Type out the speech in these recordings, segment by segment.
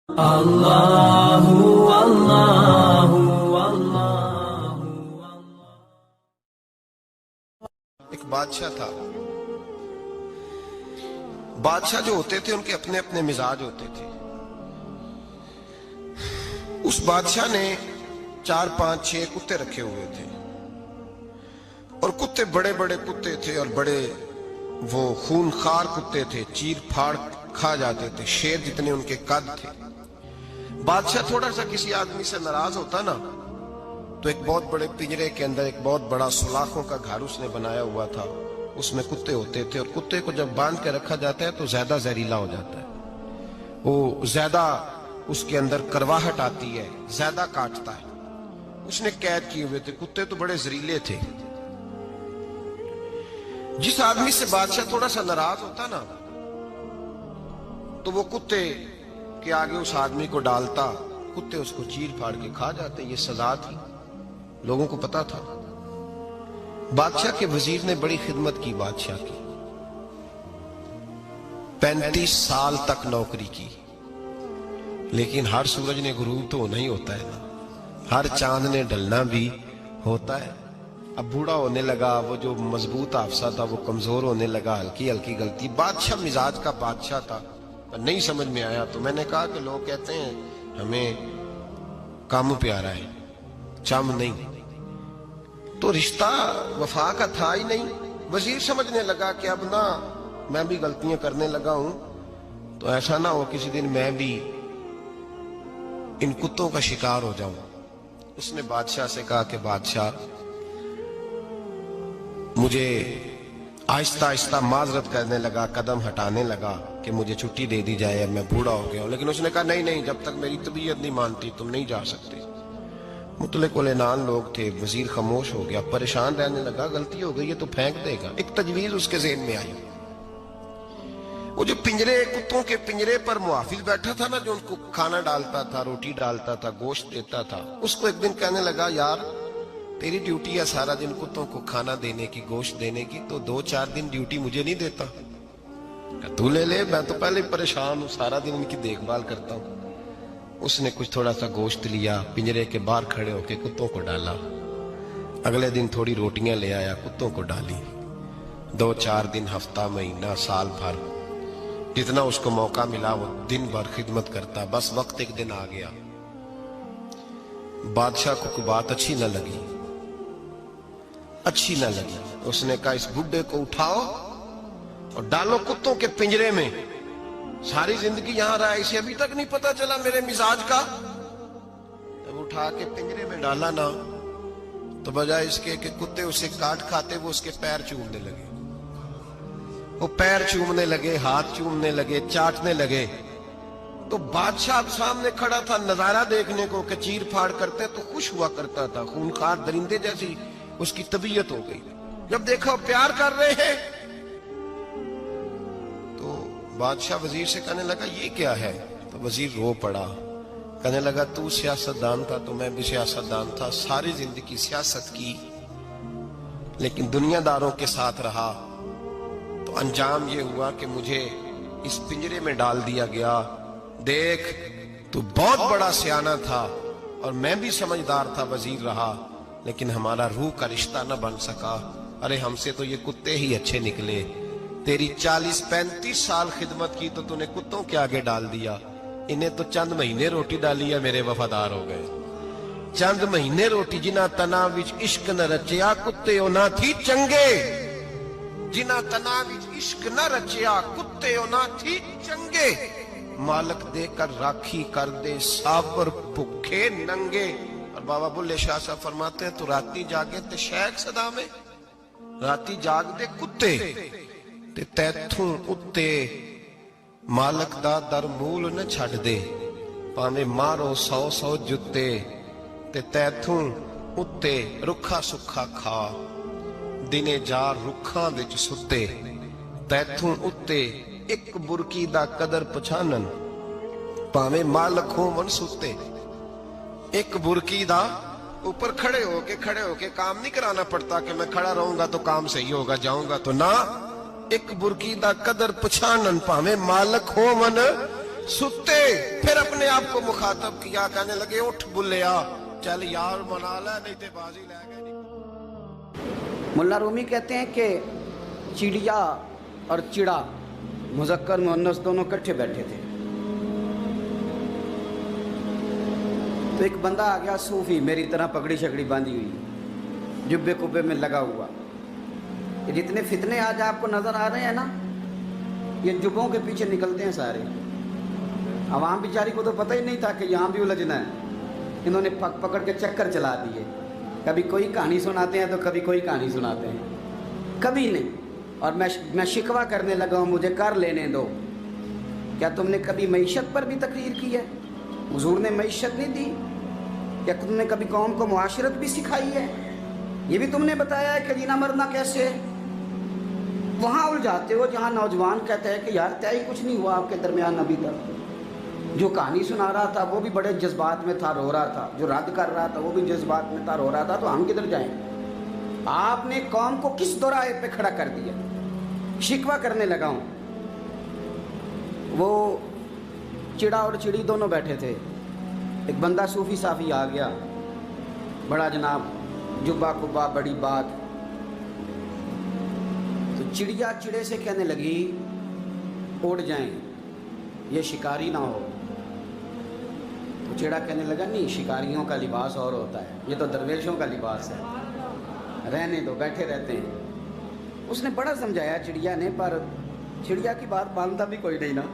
اللہ اللہ اللہ۔ ایک بادشاہ تھا۔ بادشاہ جو ہوتے تھے ان کے اپنے اپنے مزاج ہوتے تھے۔ اس بادشاہ نے 4 5 6 کتے رکھے ہوئے تھے، اور کتے بڑے بڑے کتے تھے، اور بڑے وہ خونخوار کتے تھے، چیر پھاڑ کھا جاتے تھے، شیر جتنے ان کے قد تھے۔ بادشاہ تھوڑا سا کسی آدمی سے ناراض ہوتا نا تو ایک بہت بڑے پنجرے کے اندر ایک بہت بڑا سلاخوں کا گھر اس نے بنایا ہوا تھا، اس میں کتے ہوتے تھے، اور کتے کو جب باندھ کے رکھا جاتا ہے تو زیادہ زہریلا ہو جاتا ہے، وہ زیادہ اس کے اندر کرواہٹ آتی ہے، زیادہ کاٹتا ہے۔ اس نے قید کیے ہوئے تھے، کتے تو بڑے زہریلے تھے۔ جس آدمی سے بادشاہ تھوڑا سا ناراض ہوتا نا تو وہ کتے کے آگے اس آدمی کو ڈالتا، کتے اس کو چیر پھاڑ کے کھا جاتے۔ یہ سزا تھی، لوگوں کو پتا تھا۔ بادشاہ کے وزیر نے بڑی خدمت کی بادشاہ کی، 35 سال تک نوکری کی، لیکن ہر سورج نے غروب تو ہونا ہی ہوتا ہے نا، ہر چاند نے ڈلنا بھی ہوتا ہے۔ اب بوڑھا ہونے لگا، وہ جو مضبوط حافظہ تھا وہ کمزور ہونے لگا، ہلکی ہلکی غلطی۔ بادشاہ مزاج کا بادشاہ تھا، نہیں سمجھ میں آیا تو میں نے کہا کہ لوگ کہتے ہیں ہمیں کام پیارا ہے، چم نہیں، تو رشتہ وفا کا تھا ہی نہیں۔ وزیر سمجھنے لگا کہ اب نہ میں بھی غلطیاں کرنے لگا ہوں تو ایسا نہ ہو کسی دن میں بھی ان کتوں کا شکار ہو جاؤں۔ اس نے بادشاہ سے کہا کہ بادشاہ مجھے آہستہ آہستہ معذرت کرنے لگا، قدم ہٹانے لگا کہ مجھے چھٹی دے دی جائے، اب میں بوڑھا ہو گیا ہوں۔ لیکن اس نے کہا نہیں، جب تک میری طبیعت نہیں مانتی تم نہیں جا سکتے۔ مطلق العنان لوگ تھے، وزیر خاموش ہو گیا، پریشان رہنے لگا، غلطی ہو گئی ہے تو پھینک دے گا۔ ایک تجویز اس کے ذہن میں آئی، وہ جو پنجرے، کتوں کے پنجرے پر محافظ بیٹھا تھا نا، جو ان کو کھانا ڈالتا تھا، روٹی ڈالتا تھا، گوشت دیتا تھا، اس کو ایک دن کہنے لگا یار تیری ڈیوٹی ہے سارا دن کتوں کو کھانا دینے کی، گوشت دینے کی، تو 2 4 دن ڈیوٹی مجھے نہیں دیتا؟ تو لے لے، میں تو پہلے پریشان ہوں، سارا دن ان کی دیکھ بھال کرتا ہوں۔ اس نے کچھ تھوڑا سا گوشت لیا، پنجرے کے باہر کھڑے ہو کے کتوں کو ڈالا۔ اگلے دن تھوڑی روٹیاں لے آیا، کتوں کو ڈالی۔ 2 4 دن، ہفتہ، مہینہ، سال بھر، جتنا اس کو موقع ملا وہ دن بھر خدمت کرتا۔ بس وقت ایک دن آ گیا، بادشاہ کو کوئی بات اچھی نہ لگی۔ اس نے کہا اس بڈھے کو اٹھاؤ اور ڈالو کتوں کے پنجرے میں، ساری زندگی یہاں رہا، اسے ابھی تک نہیں پتا چلا میرے مزاج کا۔ جب اٹھا کے پنجرے میں ڈالا نا تو بجائے اس کے کہ کتے اسے کاٹ کھاتے، وہ اس کے پیر چومنے لگے، وہ پیر چومنے لگے، ہاتھ چومنے لگے، چاٹنے لگے۔ تو بادشاہ اب سامنے کھڑا تھا نظارہ دیکھنے کو کہ چیر پھاڑ کرتے تو خوش ہوا کرتا تھا، خونخوار درندے جیسی اس کی طبیعت ہو گئی۔ جب دیکھا پیار کر رہے ہیں تو بادشاہ وزیر سے کہنے لگا یہ کیا ہے؟ تو وزیر رو پڑا، کہنے لگا تو سیاستدان تھا تو میں بھی سیاستدان تھا، ساری زندگی سیاست کی، لیکن دنیا داروں کے ساتھ رہا تو انجام یہ ہوا کہ مجھے اس پنجرے میں ڈال دیا گیا۔ دیکھ تو بہت بڑا سیانہ تھا اور میں بھی سمجھدار تھا، وزیر رہا، لیکن ہمارا روح کا رشتہ نہ بن سکا۔ ارے ہم سے تو یہ کتے ہی اچھے نکلے، تیری 40 35 سال خدمت کی تو نے کتوں کے آگے ڈال دیا، انہیں تو چند مہینے روٹی ڈالی ہے، میرے وفادار ہو گئے۔ چند مہینے روٹی، جنہ تنا وچ عشق نہ رچیا کتے او نہ تھی چنگے، جنہ تنا وچ عشق نہ رچیا کتے او نہ تھی چنگے، مالک دے کر راکھی کر دے سابر بھکھے ننگے۔ اور بابا بلے شاہ صاحب فرماتے ہیں تو راتی جاگے تے شیخ صدا میں، راتی جاگ دے کتے تے تیتھوں اتے مالک دا در مول نہ چھڑ دے، پاویں مارو 100 جتے تے تیتھوں اتے رکھا سکھا کھا، دنے جار رکھاں وچ ستے، تیتھوں اتے ایک برکی دا قدر پچھانن، پاویں مالک ہو من ستے۔ ایک برکی دا اوپر کھڑے ہو کے کام نہیں کرانا پڑتا کہ میں کھڑا رہوں گا تو کام صحیح ہوگا، جاؤں گا تو نہ، ایک برکی دا قدر پچھانن، پاویں مالک ہو من सुते फिर अपने आप को मुखातब किया, कहने लगे उठ बुल्लिया, चल यार मना ले नहीं ते बाजी ले गए। मुल्ला रूमी कहते हैं कि चिड़िया और चिड़ा मुज़क्कर मुअन्नस दोनों इकट्ठे बैठे थे। तो एक बंदा आ गया सूफी, मेरी तरह पगड़ी शकड़ी बांधी हुई, जुब्बे कुब्बे में लगा हुआ। ये जितने फितने आज आपको नजर आ रहे हैं ना, ये जुब्बों के पीछे निकलते हैं सारे। आवाम बेचारी को तो पता ही नहीं था कि यहाँ भी उलझना है। इन्होंने पकड़ के चक्कर चला दिए, कभी कोई कहानी सुनाते हैं तो कभी कोई कहानी सुनाते हैं, कभी नहीं। और मैं शिकवा करने लगा हूँ, मुझे कर लेने दो। क्या तुमने कभी मईशत पर भी तकरीर की है? हुजूर ने मईशत नहीं दी? क्या तुमने कभी कौम को मुआशरत भी सिखाई है? ये भी तुमने बताया है कि जीना मरना कैसे है? वहाँ उलझाते हो जहाँ नौजवान कहते हैं कि यार तय कुछ नहीं हुआ आपके दरमियान अभी तक। जो कहानी सुना रहा था वो भी बड़े जज्बात में था, रो रहा था। जो रद्द कर रहा था वो भी जज्बात में था, रो रहा था। तो हम किधर जाएं? आपने कौम को किस दोराहे पे खड़ा कर दिया? शिकवा करने लगा हूँ। वो चिड़ा और चिड़ी दोनों बैठे थे। एक बंदा सूफी साफी आ गया, बड़ा जनाब, जुब्बा कुब्बा, बड़ी बात। तो चिड़िया चिड़े से कहने लगी उड़ जाएं, ये शिकारी ना हो। तो चिड़ा कहने लगा नहीं, शिकारियों का लिबास और होता है, ये तो दरवेशों का लिबास है, रहने दो, बैठे रहते हैं। उसने बड़ा समझाया चिड़िया ने, पर चिड़िया की बात मानता भी कोई नहीं ना।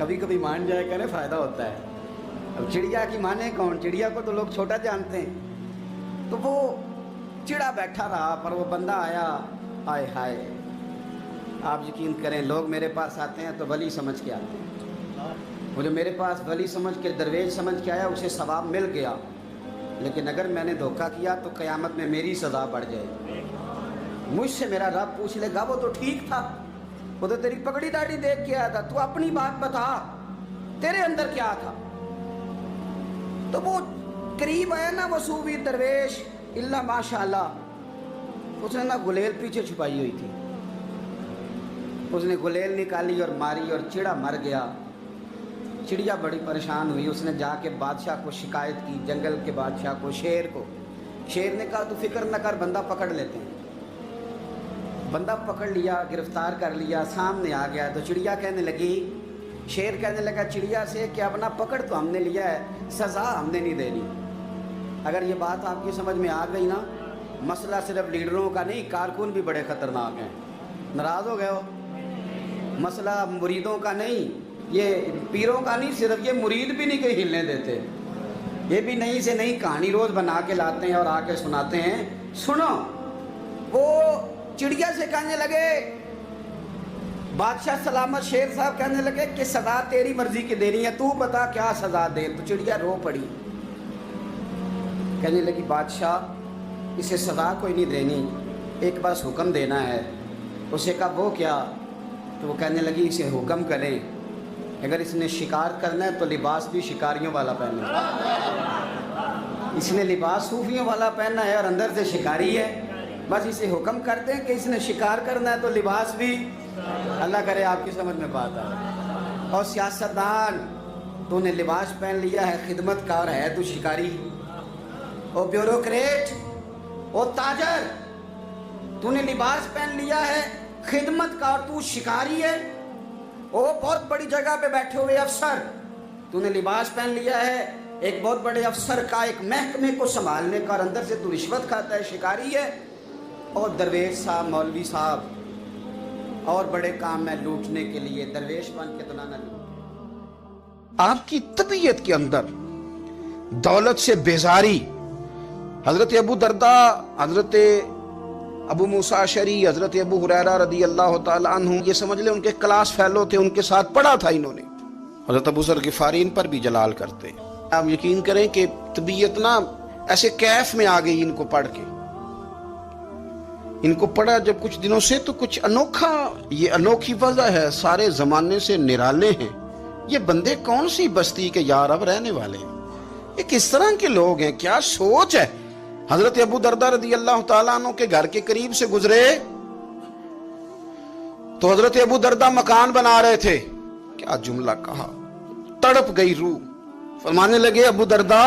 कभी कभी मान जाए करे फ़ायदा होता है। अब चिड़िया की माने कौन? चिड़िया को तो लोग छोटा जानते हैं। तो वो चिड़ा बैठा रहा, पर वो बंदा आया। आए हाय, आप यकीन करें, लोग मेरे पास आते हैं तो वली समझ के आते हैं। वो जो मेरे पास वली समझ के, दरवेश समझ के आया, उसे सवाब मिल गया। लेकिन अगर मैंने धोखा किया तो क़यामत में मेरी सज़ा बढ़ जाएगी। मुझसे मेरा रब पूछ लेगा वो तो ठीक था, वो तो तेरी पगड़ी दाढ़ी देख के आया था, तू अपनी बात बता, तेरे अंदर क्या था? तो वो करीब आया ना, वो सूफी दरवेश, इल्ला माशाअल्लाह, उसने ना गुलेल पीछे छुपाई हुई थी। उसने गुलेल निकाली और मारी और चिड़ा मर गया। चिड़िया बड़ी परेशान हुई, उसने जाके बादशाह को शिकायत की, जंगल के बादशाह को, शेर को। शेर ने कहा तू फिक्र न कर, बंदा पकड़ लेते हैं। बंदा पकड़ लिया, गिरफ्तार कर लिया, सामने आ गया। तो चिड़िया कहने लगी, शेर कहने लगा चिड़िया से कि अब ना पकड़ तो हमने लिया है, सज़ा हमने नहीं देनी। अगर ये बात आपकी समझ में आ गई ना, मसला सिर्फ लीडरों का नहीं, कारकुन भी बड़े ख़तरनाक हैं। नाराज़ हो गए हो? मसला मुरीदों का नहीं, ये पीरों का नहीं, सिर्फ ये मुरीद भी नहीं कहीं हिलने देते। ये भी नई से नई कहानी रोज़ बना के लाते हैं और आके सुनाते हैं। सुनो, वो चिड़िया से कहने लगे, बादशाह सलामत, शेर साहब कहने लगे कि सज़ा तेरी मर्जी की देनी है, तू बता क्या सज़ा दे। तो चिड़िया रो पड़ी, कहने लगी बादशाह इसे सज़ा कोई नहीं देनी, एक बस हुक्म देना है। उसे कहा वो क्या? तो वो कहने लगी इसे हुक्म करें, अगर इसने शिकार करना है तो लिबास भी शिकारियों वाला पहने। इसने लिबास सूफियों वाला पहना है और अंदर से शिकारी है। बस इसे हुक्म करते हैं कि इसने शिकार करना है तो लिबास भी। अल्लाह करे आपकी समझ में बात आए। और सियासतदान, तूने लिबास पहन लिया है खिदमतकार है तू शिकारी। और ब्यूरोक्रेट, ओ ताजर, तूने लिबास पहन लिया है खिदमतकार, तू शिकारी है। ओ बहुत बड़ी जगह पे बैठे हुए अफसर, तूने लिबास पहन लिया है एक बहुत बड़े अफसर का, एक महकमे को संभालने का, और अंदर से तू रिश्वत खाता है, शिकारी है। और दरवेश साहब, मौलवी साहब और बड़े काम में लूटने के लिए दरवेश बन के तो ना लूट। आपकी तबीयत के अंदर दौलत से बेजारी, हजरत अबू दरदा, हजरत अबू मूसा अशरी, हजरत अबू हुरैरा रदी अल्लाह ताला अन्हु, ये समझ ले उनके क्लास फेलो थे, उनके साथ पढ़ा था इन्होंने। हजरत अबू ज़र गिफारी इन पर भी जलाल करते। आप यकीन करें कि तबीयत ना ऐसे कैफ में आ गई इनको पढ़ के। इनको पढ़ा जब कुछ दिनों से तो कुछ अनोखा, ये अनोखी वजह है, सारे जमाने से निराले हैं ये बंदे, कौन सी बस्ती के यार अब रहने वाले हैं, ये किस तरह के लोग हैं, क्या सोच है। हजरत अबू दरदा रदी अल्लाह ताला अन्हु के घर के करीब से गुजरे तो हजरत अबू दरदा मकान बना रहे थे। क्या जुमला कहा, तड़प गई रूह। फरमाने लगे अबू दरदा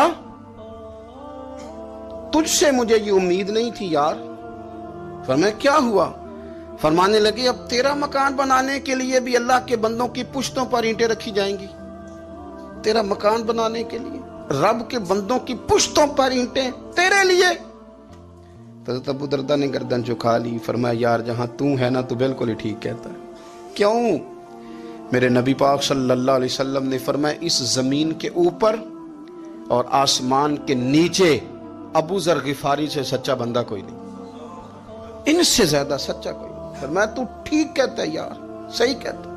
तुझसे मुझे ये उम्मीद नहीं थी यार। फरमाया क्या हुआ? फरमाने लगे अब तेरा मकान बनाने के लिए भी अल्लाह के बंदों की पुश्तों पर ईंटें रखी जाएंगी। तेरा मकान बनाने के लिए रब के बंदों की पुश्तों पर ईंटें तेरे लिए। हज़रत अबू दरदा ने गर्दन झुका ली। फरमाया यार जहां तू है ना तू बिल्कुल ही ठीक कहता है। क्यों? मेरे नबी पाक सल्लल्लाहु अलैहि वसल्लम ने फरमाया इस जमीन के ऊपर और आसमान के नीचे अबू जर गिफारी से सच्चा बंदा कोई नहीं, इनसे ज्यादा सच्चा कोई नहीं। फरमाया तू ठीक कहता है यार, सही कहता है।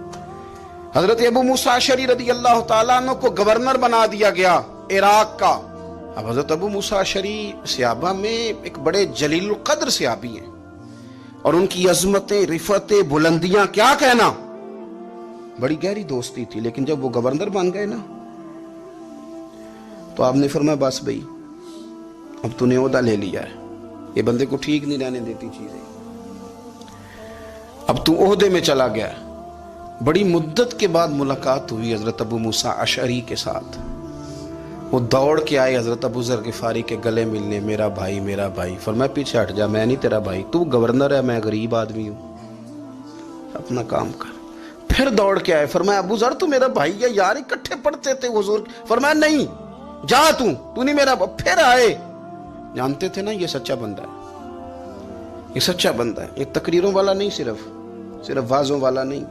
हजरत अबू मूसा अशअरी रदी अल्लाह तआला अन्हु को गवर्नर बना दिया गया इराक का। अब हजरत अबू मूसा अशअरी सहाबा में एक बड़े जलील कद्र सहाबी हैं और उनकी अजमतें, रिफतें, बुलंदियां क्या कहना, बड़ी गहरी दोस्ती थी। लेकिन जब वो गवर्नर बन गए ना तो आपने फरमाया बस भाई अब तूने ओहदा ले लिया है, ये बंदे को ठीक नहीं रहने देती चीजें, अब तू ओहदे में चला गया। बड़ी मुद्दत के बाद मुलाकात हुई हजरत अबू मूसा अशअरी के साथ। वो दौड़ के आए हजरत अबू जर गिफारी के गले मिलने, मेरा भाई मेरा भाई। फरमाया पीछे हट जा, मैं नहीं तेरा भाई, तू गवर्नर है, मैं गरीब आदमी हूं, अपना काम कर। फिर दौड़ के आए। फरमाया अबू जर तू मेरा भाई है यार, इकट्ठे पढ़ते थे हुजूर। फरमाया नहीं जा तू नहीं मेरा। फिर आए। जानते थे ना ये सच्चा बंदा है, ये सच्चा बंदा है, ये तकरीरों वाला नहीं, सिर्फ वाजों वाला नहीं,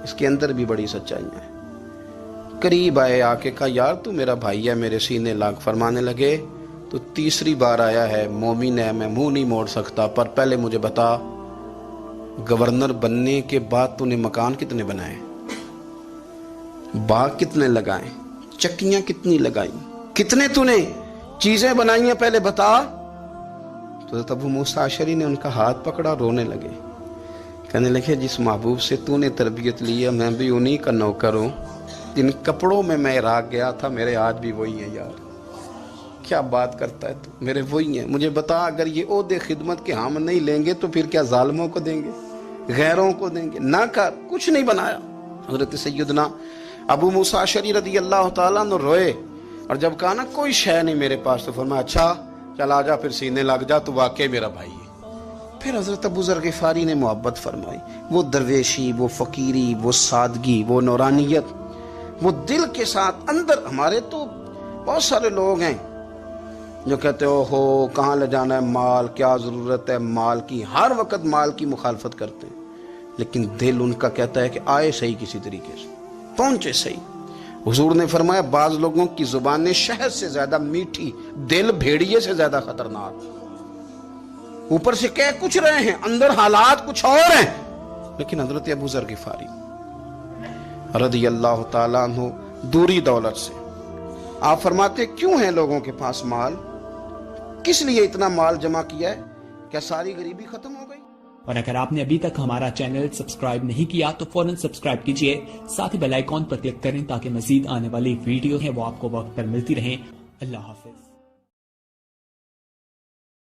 इसके अंदर भी बड़ी सच्चाई है। करीब आए, आके कहा यार तू मेरा भाई है, मेरे सीने लाग। फरमाने लगे तो तीसरी बार आया है, मोमिन है, मैं मुंह नहीं मोड़ सकता, पर पहले मुझे बता गवर्नर बनने के बाद तूने मकान कितने बनाए, बाग कितने लगाए, चक्कियां कितनी लगाई, कितने तूने चीजें बनाई हैं, पहले बता। तो अबू मूसा अशअरी ने उनका हाथ पकड़ा, रोने लगे। कहने लगे जिस महबूब से तूने तरबियत ली है मैं भी उन्हीं का नौकर हूं, जिन कपड़ों में मैं इराक गया था मेरे आज भी वही है यार। क्या बात करता है तू, मेरे वही है। मुझे बता अगर ये ओहदे खिदमत के हम नहीं लेंगे तो फिर क्या जालिमों को देंगे, गैरों को देंगे? ना कर, कुछ नहीं बनाया। हजरत सैयदना अबू मूसा अशअरी रदी अल्लाह तआला अन्हु रोए और जब कहा ना कोई शय नहीं मेरे पास, तो फरमाया अच्छा चल आ जा, फिर सीने लग जा, तू वाकई मेरा भाई है। फिर हजरत अबू जर गिफारी ने मोहब्बत फरमाई। वो दरवेशी, वो फकीरी, वो सादगी, वो नौरानियत, वो दिल के साथ अंदर। हमारे तो बहुत सारे लोग हैं जो कहते हो कहाँ ले जाना है माल, क्या जरूरत है माल की, हर वक्त माल की मुखालफत करते हैं, लेकिन दिल उनका कहता है कि आए सही, किसी तरीके से पहुंचे सही। हुजूर ने फरमाया बाज लोगों की जुबानें शहद से ज्यादा मीठी, दिल भेड़िए से ज्यादा खतरनाक। ऊपर से कह कुछ रहे हैं, अंदर हालात कुछ और हैं। लेकिन हजरत अबू जर गिफारी रज़ी अल्लाह ताला अन्हु दूरी दौलत से, आप फरमाते क्यों है लोगों के पास माल, किस लिए इतना माल जमा किया है, क्या सारी गरीबी खत्म हो गई? और अगर आपने अभी तक हमारा चैनल सब्सक्राइब नहीं किया तो फौरन सब्सक्राइब कीजिए, साथ ही बेल आइकॉन पर क्लिक करें ताकि मजीद आने वाली वीडियो है वो आपको वक्त पर मिलती रहे। अल्लाह हाफिज।